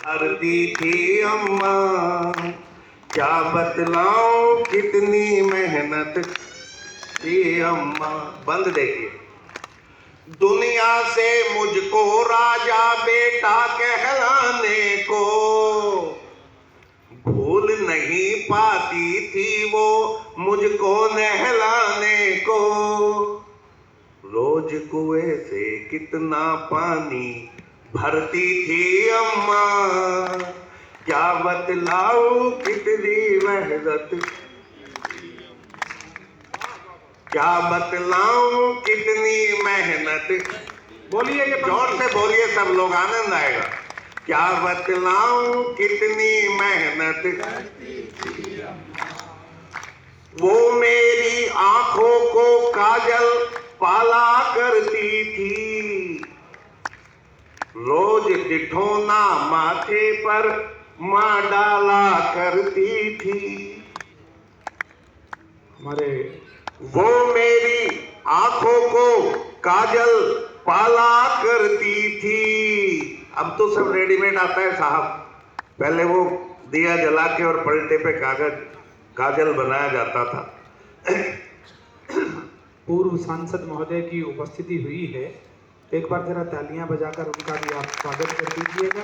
करती थी अम्मा, क्या बतलाऊं कितनी मेहनत थी अम्मा। बंद देखिए। दुनिया से मुझको राजा बेटा कहलाने को भूल नहीं पाती थी वो मुझको नहलाने को। रोज कुएं से कितना पानी भरती थी अम्मा, क्या बतलाऊं कितनी मेहनत, क्या बतलाऊं कितनी मेहनत। बोलिए, ये जोर से बोलिए, सब लोग, आनंद आएगा। क्या बतलाऊं कितनी मेहनत, वो मेरी आंखों को काजल पाला करती थी, रोज डिठोना माथे पर माँ डाला करती थी। हमारे वो मेरी आंखों को काजल पाला करती थी। अब तो सब रेडीमेड आता है साहब, पहले वो दिया जला के और पलटे पे काजल बनाया जाता था। पूर्व सांसद महोदय की उपस्थिति हुई है, एक बार जरा तालियां बजाकर उनका भी आप स्वागत कर दीजिएगा।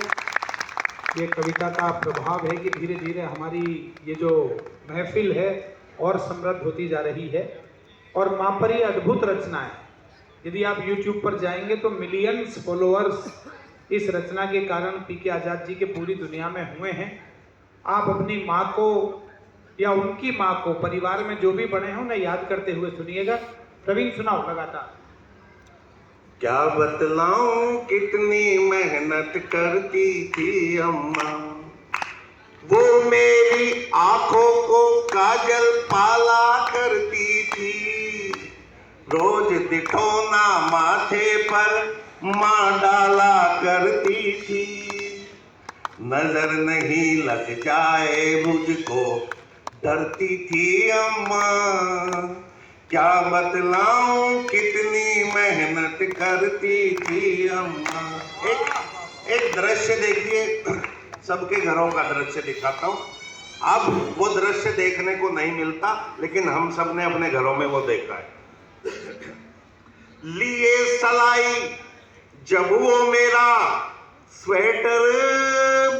ये कविता का प्रभाव है कि धीरे धीरे हमारी ये जो महफिल है और समृद्ध होती जा रही है। और माँ पर ये अद्भुत रचना है, यदि आप YouTube पर जाएंगे तो मिलियंस फॉलोअर्स इस रचना के कारण पीके आजाद जी के पूरी दुनिया में हुए हैं। आप अपनी माँ को या उनकी माँ को, परिवार में जो भी बड़े हों, उन्हें याद करते हुए सुनिएगा। प्रवीण, सुनाओ लगातार। क्या बतलाऊं कितनी मेहनत करती थी अम्मा, वो मेरी आंखों को काजल पाला करती थी, रोज दिठोना माथे पर माँ डाला करती थी, नजर नहीं लग जाए मुझको डरती थी अम्मा, क्या बतलाऊं कितनी मेहनत करती थी अम्मा। एक दृश्य देखिए, सबके घरों का दृश्य दिखाता हूं। अब वो दृश्य देखने को नहीं मिलता, लेकिन हम सब ने अपने घरों में वो देखा है। लिए सलाई जब वो मेरा स्वेटर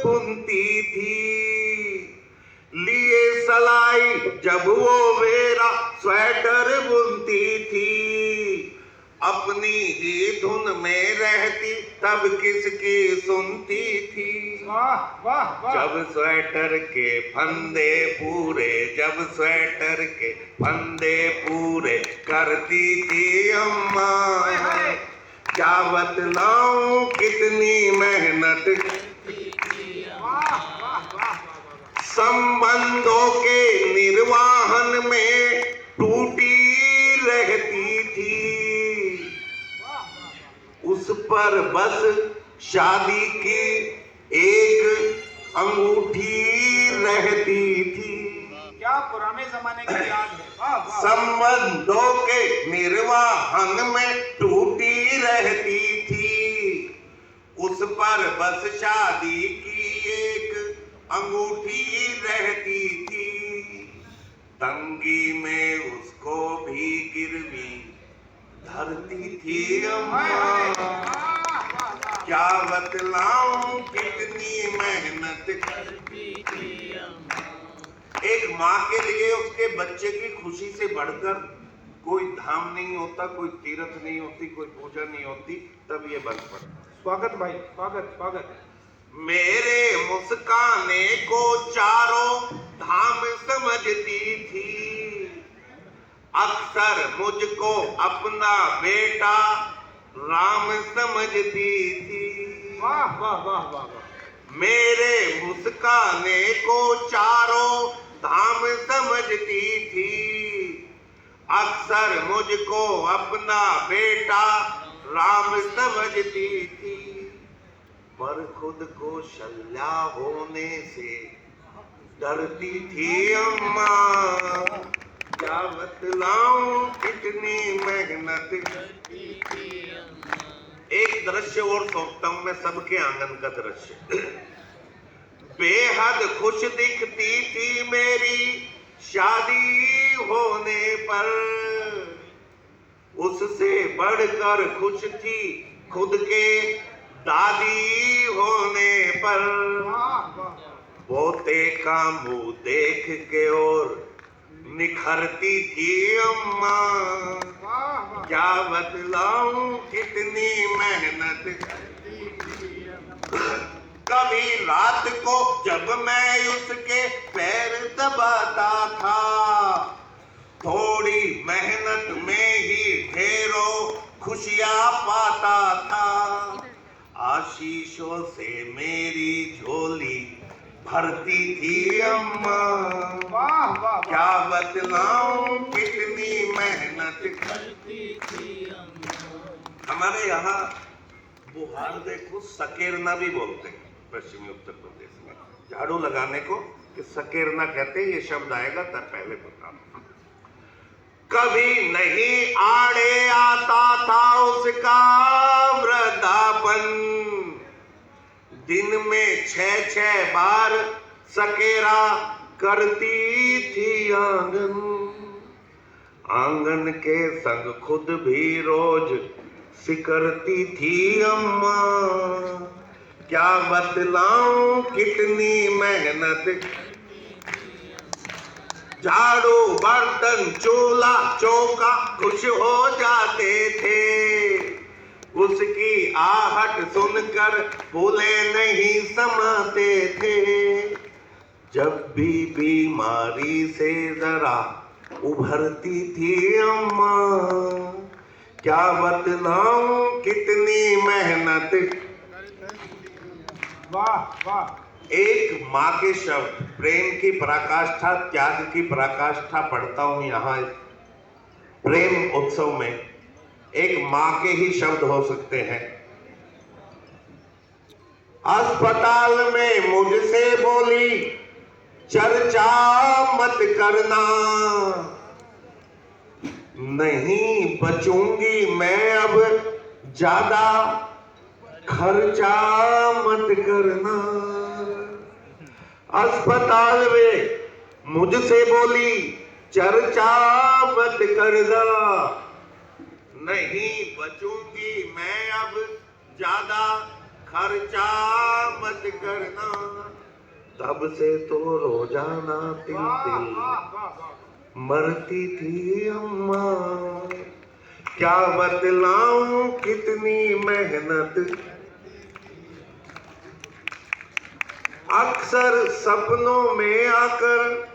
बुनती थी, लिए सलाई जब वो मेरा स्वेटर बुनती थी, अपनी ही धुन में रहती तब किसकी सुनती थी। वाह वाह वाह। जब स्वेटर के फंदे पूरे, जब स्वेटर के फंदे पूरे करती थी अम्मा, क्या बतलाऊं कितनी मेहनत, संबंधों के निर्वाहन में टूटी रहती थी, उस पर बस शादी की एक अंगूठी रहती थी। क्या पुराने जमाने की याद है। वाह वाह। संबंधों के निर्वाहन में टूटी रहती थी, उस पर बस शादी की एक अंगूठी रहती थी, तंगी में उसको भी गिरवी धरती थी अम्मा, क्या बतलाऊं कितनी मेहनत करती थी अम्मा। एक माँ के लिए उसके बच्चे की खुशी से बढ़कर कोई धाम नहीं होता, कोई तीर्थ नहीं होती, कोई पूजा नहीं होती। तब ये बन पड़ता। स्वागत भाई, स्वागत स्वागत। मेरे मुस्काने को चारों धाम समझती थी, अक्सर मुझको अपना बेटा राम समझती थी। वाह वाह वाह वाह वाह। मेरे मुस्काने को चारों धाम समझती थी, अक्सर मुझको अपना बेटा राम समझती थी, पर खुद को शल्या होने से डरती थी अम्मा, क्या बतलाऊं कितनी मेहनत करती थी अम्मा। एक दृश्य और सोचता हूं मैं, सबके आंगन का दृश्य। बेहद खुश दिखती थी मेरी शादी होने पर, उससे बढ़कर खुश थी खुद के दादी होने पर। पोते का मुंह देख के और निखरती थी अम्मा, क्या बतलाऊं कितनी मेहनत करती थी अम्मा। कभी रात को जब मैं उसके पैर दबाता था, थोड़ी मेहनत में ही ढेरों खुशियां पाता था। आशीषों से मेरी झोली भरती थी अम्मा, क्या बतलाऊं कितनी मेहनत करती थी अम्मा। हमारे यहाँ बुहार देखो सकेरना भी बोलते हैं पश्चिमी उत्तर प्रदेश में, झाड़ू लगाने को कि सकेरना कहते हैं। ये शब्द आएगा तब पहले बता। कभी नहीं आड़े आता था उसका वृद्धापन, दिन में 6-6 बार सकेरा करती थी आंगन। आंगन के संग खुद भी रोज सिकरती थी अम्मा, क्या बतलाऊं कितनी मेहनत। झाड़ू बर्तन चूल्हा चौका खुश हो जाते थे, उसकी आहट सुनकर भूले नहीं समाते थे। जब भी बीमारी से जरा उभरती थी अम्मा, क्या बतलाऊं कितनी मेहनत। वाह वाह। एक माँ के शब्द, प्रेम की पराकाष्ठा, त्याग की पराकाष्ठा पढ़ता हूं यहाँ प्रेम उत्सव में। एक माँ के ही शब्द हो सकते हैं। अस्पताल में मुझसे बोली चर्चा मत करना, नहीं बचूंगी मैं अब ज्यादा खर्चा मत करना। अस्पताल में मुझसे बोली चर्चा मत करना, नहीं बचूंगी मैं अब ज्यादा खर्चा मत करना। तब से तो रोजाना तिल मरती थी अम्मा, क्या बतलाऊं कितनी मेहनत। अक्सर सपनों में आकर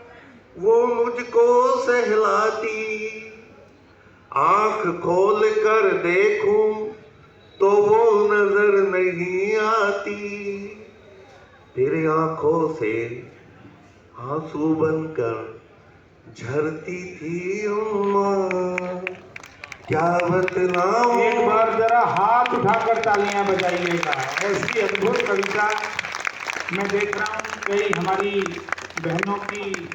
वो मुझको सहलाती, आंख खोल कर देखूं तो वो नजर नहीं आती। फिर आंखों से आंसू बनकर झरती थी अम्मा, क्या बतलाऊं। एक बार जरा हाथ उठाकर तालियां बजाइएगा। ऐसी अद्भुत कविता मैं देख रहा हूँ कई हमारी बहनों की